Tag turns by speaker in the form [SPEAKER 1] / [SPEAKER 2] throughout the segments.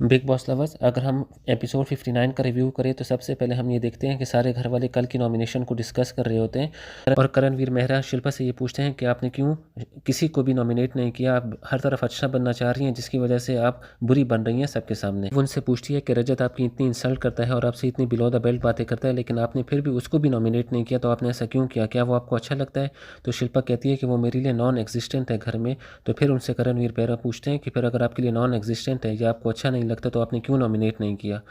[SPEAKER 1] Big boss lovers, अगर हम episode 59 का रिव्यू करें तो सबसे पहले हम ये देखते हैं कि सारे घर वाले कल की नॉमिनेशन को डिस्कस कर रहे होते हैं और करणवीर मेहरा शिल्पा से ये पूछते हैं कि आपने क्यों किसी को भी नॉमिनेट नहीं किया, आप हर तरफ अच्छा बनना चाह रही हैं जिसकी वजह से आप बुरी बन रही हैं सबके सामने। वो उनसे पूछती है कि रजत आपकी इतनी इंसल्ट करता है और आपसे इतनी बिलो द बेल्ट बातें करता है, लेकिन आपने फिर भी उसको भी नॉमिनेट नहीं किया, तो आपने ऐसा क्यों किया, क्या वो आपको अच्छा लगता है? तो शिल्पा कहती है कि वो मेरे लिए नॉन एग्जिस्टेंट है घर में। तो फिर उनसे करणवीर मेहरा पूछते हैं कि फिर अगर आपके लिए नॉन एग्जिस्टेंट है या आपको अच्छा नहीं लगता तो आपने क्यों नॉमिनेट नहीं किया?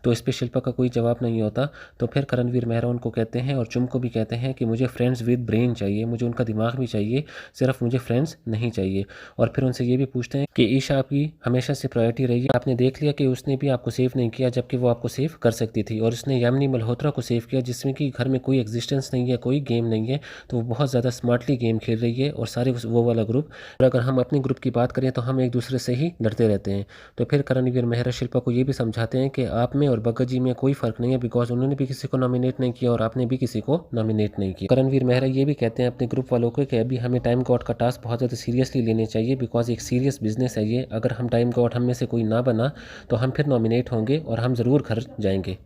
[SPEAKER 1] तो इस पे शिल्पा का कोई जवाब नहीं होता। तो फिर करणवीर मेहरा उनको कहते हैं और चुम को भी कहते हैं कि मुझे फ्रेंड्स विद ब्रेन चाहिए, मुझे उनका दिमाग भी चाहिए, सिर्फ मुझे फ्रेंड्स नहीं चाहिए। और फिर उनसे ये भी पूछते हैं कि ईशा आपकी हमेशा से प्रायोरिटी रही है, आपने देख लिया कि उसने भी आपको सेव नहीं किया जबकि वो आपको सेव कर सकती थी, और उसने यामिनी मल्होत्रा को सेव किया जिसमें कि घर में कोई एग्जिस्टेंस नहीं है, कोई गेम नहीं है, तो वो बहुत ज़्यादा स्मार्टली गेम खेल रही है और सारे वो वाला ग्रुप। और अगर हम अपने ग्रुप की बात करें तो हम एक दूसरे से ही लड़ते रहते हैं। तो फिर करणवीर मेहरा शिल्पा को ये भी समझाते हैं कि आप में और भगत जी में कोई फ़र्क नहीं है, बिकॉज उन्होंने भी किसी को नॉमिनेट नहीं किया और आपने भी किसी को नॉमिनेट नहीं किया। करणवीर मेहरा ये भी कहते हैं अपने ग्रुप वालों को कि अभी हमें टाइम गॉड का टास्क बहुत ज़्यादा सीरियसली लेने चाहिए, बिकॉज एक सीरियस बिजनेस है ये। अगर हम टाइम गॉड हम में से कोई ना बना तो हम फिर नॉमिनेट होंगे और हम ज़रूर घर जाएंगे।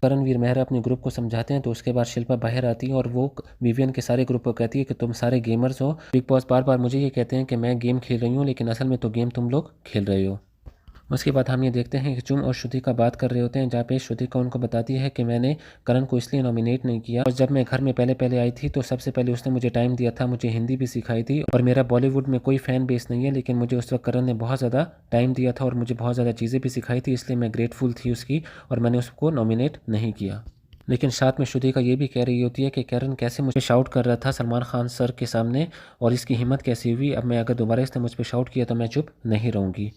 [SPEAKER 1] करणवीर मेहरा अपने ग्रुप को समझाते हैं तो उसके बाद शिल्पा बाहर आती है और वो विवियन के सारे ग्रुप को कहती है कि तुम सारे गेमर्स हो। बिग बॉस बार बार मुझे ये कहते हैं कि मैं गेम खेल रही हूँ, लेकिन असल में तो गेम तुम लोग खेल रहे हो। उसके बाद हम ये देखते हैं कि चुम और श्रुतिका बात कर रहे होते हैं, जहाँ पे श्रुतिका उनको बताती है कि मैंने करण को इसलिए नॉमिनेट नहीं किया और जब मैं घर में पहले पहले आई थी तो सबसे पहले उसने मुझे टाइम दिया था, मुझे हिंदी भी सिखाई थी, और मेरा बॉलीवुड में कोई फ़ैन बेस नहीं है, लेकिन मुझे उस वक्त करण ने बहुत ज़्यादा टाइम दिया था और मुझे बहुत ज़्यादा चीज़ें भी सिखाई थी, इसलिए मैं ग्रेटफुल थी उसकी और मैंने उसको नॉमिनेट नहीं किया। लेकिन साथ में श्रुतिका ये भी कह रही होती है कि करण कैसे मुझे शाउट कर रहा था सलमान खान सर के सामने और इसकी हिम्मत कैसी हुई, अब मैं अगर दोबारा इसने मुझ पर शाउट किया तो मैं चुप नहीं रहूँगी।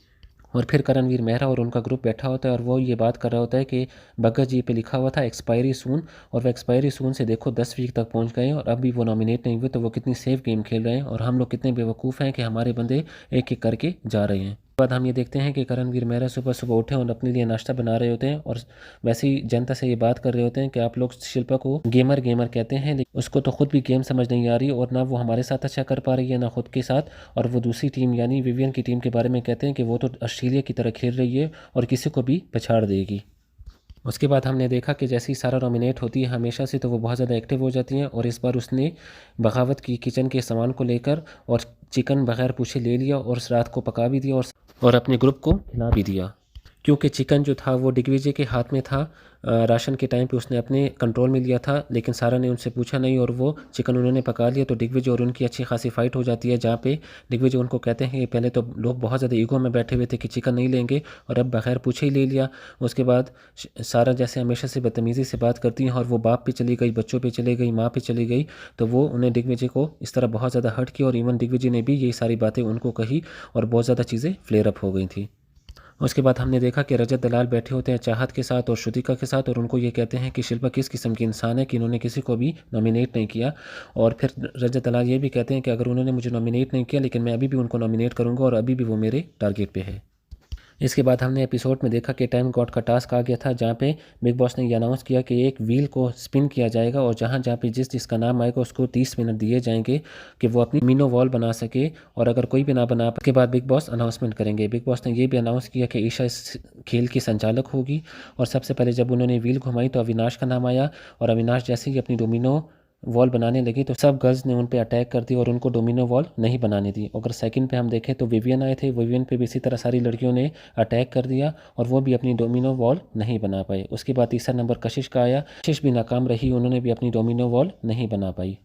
[SPEAKER 1] और फिर करणवीर मेहरा और उनका ग्रुप बैठा होता है और वो ये बात कर रहा होता है कि भगत जी पे लिखा हुआ था एक्सपायरी सून, और वो एक्सपायरी सून से देखो 10 वीक तक पहुंच गए और अब भी वो नॉमिनेट नहीं हुए, तो वो कितनी सेफ गेम खेल रहे हैं और हम लोग कितने बेवकूफ़ हैं कि हमारे बंदे एक एक करके जा रहे हैं। बाद हम ये देखते हैं कि करणवीर मेहरा सुबह सुबह उठे और अपने लिए नाश्ता बना रहे होते हैं और वैसे ही जनता से ये बात कर रहे होते हैं कि आप लोग शिल्पा को गेमर गेमर कहते हैं, लेकिन उसको तो खुद भी गेम समझ नहीं आ रही और ना वो हमारे साथ अच्छा कर पा रही है ना खुद के साथ। और वो दूसरी टीम यानी विवियन की टीम के बारे में कहते हैं कि वो तो ऑस्ट्रेलिया की तरह खेल रही है और किसी को भी पछाड़ देगी। उसके बाद हमने देखा कि जैसे ही सारा नॉमिनेट होती है हमेशा से, तो वो बहुत ज़्यादा एक्टिव हो जाती हैं और इस बार उसने बगावत की किचन के सामान को लेकर और चिकन बगैर पूछे ले लिया और उस रात को पका भी दिया और अपने ग्रुप को खिला भी दिया, क्योंकि चिकन जो था वो दिग्विजय के हाथ में था। राशन के टाइम पे उसने अपने कंट्रोल में लिया था, लेकिन सारा ने उनसे पूछा नहीं और वो चिकन उन्होंने पका लिया। तो दिग्विजय और उनकी अच्छी खासी फाइट हो जाती है, जहाँ पे दिग्विजय उनको कहते हैं कि पहले तो लोग बहुत ज़्यादा ईगो में बैठे हुए थे कि चिकन नहीं लेंगे और अब बगैर पूछे ही ले लिया। उसके बाद सारा जैसे हमेशा से बदतमीज़ी से बात करती हैं और वो बाप पे चली गई, बच्चों पे चली गई, माँ पे चली गई, तो वो उन्हें दिग्विजय को इस तरह बहुत ज़्यादा हर्ट किया और इवन दिग्विजय ने भी यही सारी बातें उनको कही और बहुत ज़्यादा चीज़ें फ्लेयर अप हो गई थी। उसके बाद हमने देखा कि रजत दलाल बैठे होते हैं चाहत के साथ और श्रुतिका के साथ और उनको ये कहते हैं कि शिल्पा किस किस्म की इंसान है कि इन्होंने किसी को भी नॉमिनेट नहीं किया। और फिर रजत दलाल ये भी कहते हैं कि अगर उन्होंने मुझे नॉमिनेट नहीं किया लेकिन मैं अभी भी उनको नॉमिनेट करूँगा और अभी भी वो मेरे टारगेट पे है। इसके बाद हमने एपिसोड में देखा कि टाइम गॉड का टास्क आ गया था, जहाँ पे बिग बॉस ने ये अनाउंस किया कि एक व्हील को स्पिन किया जाएगा और जहाँ जहाँ पे जिसका नाम आएगा उसको 30 मिनट दिए जाएंगे कि वो अपनी मीनो वॉल बना सके, और अगर कोई भी ना बना उसके बाद बिग बॉस अनाउंसमेंट करेंगे। बिग बॉस ने ये भी अनाउंस किया कि ईशा इस खेल की संचालक होगी और सबसे पहले जब उन्होंने व्हील घुमाई तो अविनाश का नाम आया और अविनाश जैसे ही अपनी डोमिनो वॉल बनाने लगी तो सब गर्ल्स ने उन पे अटैक कर दी और उनको डोमिनो वॉल नहीं बनाने दी। अगर सेकंड पे हम देखें तो विवियन आए थे, विवियन पे भी इसी तरह सारी लड़कियों ने अटैक कर दिया और वो भी अपनी डोमिनो वॉल नहीं बना पाए। उसके बाद तीसरा नंबर कशिश का आया, कशिश भी नाकाम रही, उन्होंने भी अपनी डोमिनो वॉल नहीं बना पाई।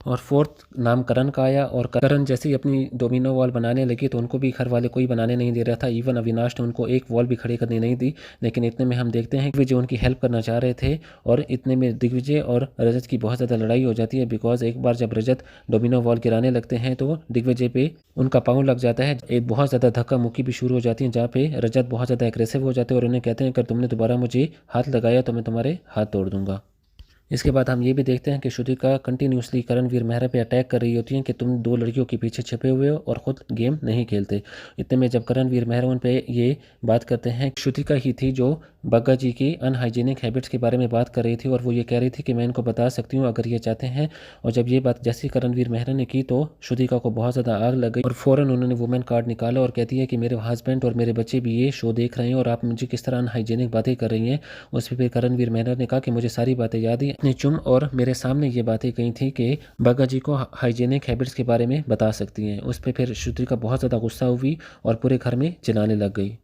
[SPEAKER 1] और फोर्थ नाम करण का आया और करण जैसे ही अपनी डोमिनो वॉल बनाने लगी तो उनको भी घर वाले कोई बनाने नहीं दे रहा था, इवन अविनाश ने उनको एक वॉल भी खड़ी करने नहीं दी। लेकिन इतने में हम देखते हैं कि जो उनकी हेल्प करना चाह रहे थे और इतने में दिग्विजय और रजत की बहुत ज़्यादा लड़ाई हो जाती है, बिकॉज एक बार जब रजत डोमिनो वॉल गिराने लगते हैं तो दिग्विजय पे उनका पाँव लग जाता है, एक बहुत ज़्यादा धक्का मुक्की भी शुरू हो जाती है, जहाँ पे रजत बहुत ज़्यादा एग्रेसिव हो जाते हैं और उन्हें कहते हैं अगर तुमने दोबारा मुझे हाथ लगाया तो मैं तुम्हारे हाथ तोड़ दूंगा। इसके बाद हम ये भी देखते हैं कि श्रुतिका कंटिन्यूसली करणवीर मेहरा पे अटैक कर रही होती हैं कि तुम दो लड़कियों के पीछे छिपे हुए हो और ख़ुद गेम नहीं खेलते। इतने में जब करणवीर मेहरा उन पे ये बात करते हैं, श्रुतिका ही थी जो बग्गा जी की अनहाइजीनिक हैबिट्स के बारे में बात कर रही थी और वो ये कह रही थी कि मैं इनको बता सकती हूँ अगर ये चाहते हैं। और जब ये बात जैसे करणवीर मेहरा ने की तो श्रुतिका को बहुत ज़्यादा आग लग गई और फ़ौरन उन्होंने वुमेन कार्ड निकाला और कहती है कि मेरे हस्बैंड और मेरे बच्चे भी ये शो देख रहे हैं और आप मुझे किस तरह अनहाइजीनिक बातें कर रही हैं। उस पर फिर करणवीर मेहरा ने कहा कि मुझे सारी बातें याद ही अपनी चुम और मेरे सामने ये बातें कही थी कि बग्गा जी को हाइजीनिक हैबिट्स के बारे में बता सकती हैं। उस पर फिर श्रुतिका बहुत ज़्यादा गुस्सा हुई और पूरे घर में चिल्लाने लग गई।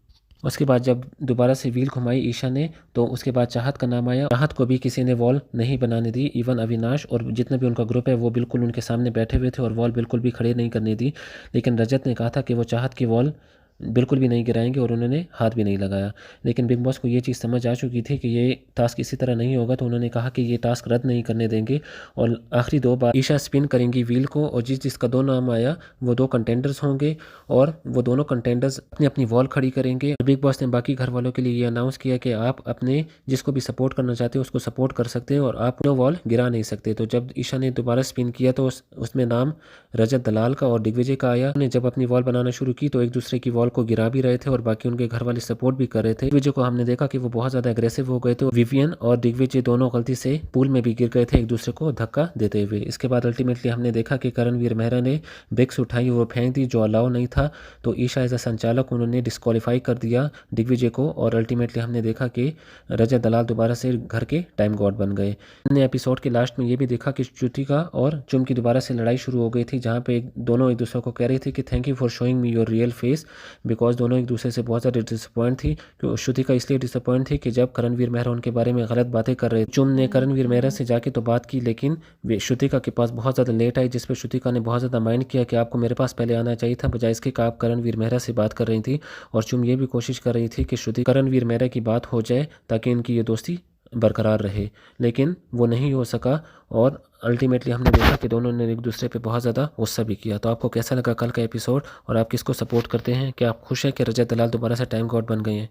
[SPEAKER 1] उसके बाद जब दोबारा से व्हील घुमाई ईशा ने तो उसके बाद चाहत का नाम आया। चाहत को भी किसी ने वॉल नहीं बनाने दी, इवन अविनाश और जितना भी उनका ग्रुप है वो बिल्कुल उनके सामने बैठे हुए थे और वॉल बिल्कुल भी खड़े नहीं करने दी। लेकिन रजत ने कहा था कि वो चाहत की वॉल बिल्कुल भी नहीं गिराएंगे और उन्होंने हाथ भी नहीं लगाया। लेकिन बिग बॉस को ये चीज़ समझ आ चुकी थी कि ये टास्क इसी तरह नहीं होगा, तो उन्होंने कहा कि ये टास्क रद्द नहीं करने देंगे और आखिरी 2 बार ईशा स्पिन करेंगी व्हील को और जिसका 2 नाम आया वो 2 कंटेंडर्स होंगे और वो दोनों कंटेंडर्स अपनी अपनी वॉल खड़ी करेंगे। बिग बॉस ने बाकी घर वालों के लिए ये अनाउंस किया कि आप अपने जिसको भी सपोर्ट करना चाहते हो उसको सपोर्ट कर सकते हो और आप वॉल गिरा नहीं सकते। तो जब ईशा ने दोबारा स्पिन किया तो उसमें नाम रजत दलाल का और दिग्विजय का आया। उन्होंने जब अपनी वॉल बनाना शुरू की तो एक दूसरे की वॉल को गिरा भी रहे थे और बाकी उनके घर वाले सपोर्ट भी कर रहे थे। दिग्विजय को हमने देखा कि वो बहुत ज्यादा अग्रेसिव हो गए थे। विवियन और दिग्विजय दोनों गलती से पूल में भी गिर गए थे एक दूसरे को धक्का देते हुए। इसके बाद अल्टीमेटली हमने देखा कि करणवीर मेहरा ने ब्रिक्स उठाई और फेंक दी जो अलाउ नहीं था, तो ईशा एज अ संचालक उन्होंने डिस्क्वालीफाई कर दिया दिग्विजय को और अल्टीमेटली हमने देखा कि रजत दलाल दोबारा से घर के टाइम गॉड बन गए। हमने एपिसोड के लास्ट में ये भी देखा कि श्रुतिका और चुम की दोबारा से लड़ाई शुरू हो गई थी, जहाँ पे दोनों एक दूसरे को कह रही थी कि thank you for showing me your real face, because दोनों एक दूसरे से बहुत ज़्यादा डिसअपॉइंट थी। तो श्रुतिका इसलिए डिसअपॉइंट थी कि जब करणवीर मेहरा उनके बारे में गलत बातें कर रहे थे। चुम ने करणवीर मेहरा से जाके तो बात की लेकिन श्रुतिका के पास बहुत ज़्यादा लेट आई, जिस पर श्रुतिका ने बहुत ज़्यादा माइंड किया कि आपको मेरे पास पहले आना चाहिए था, बजाय इसके कि आप करणवीर मेहरा से बात कर रही थी। और चुम ये भी कोशिश कर रही थी कि श्रुति करणवीर मेहरा की बात हो जाए ताकि इनकी ये दोस्ती बरकरार रहे, लेकिन वो नहीं हो सका और अल्टीमेटली हमने देखा कि दोनों ने एक दूसरे पे बहुत ज़्यादा गुस्सा भी किया। तो आपको कैसा लगा कल का एपिसोड और आप किसको सपोर्ट करते हैं? क्या आप खुश हैं कि रजत दलाल दोबारा से टाइम गॉड बन गए हैं?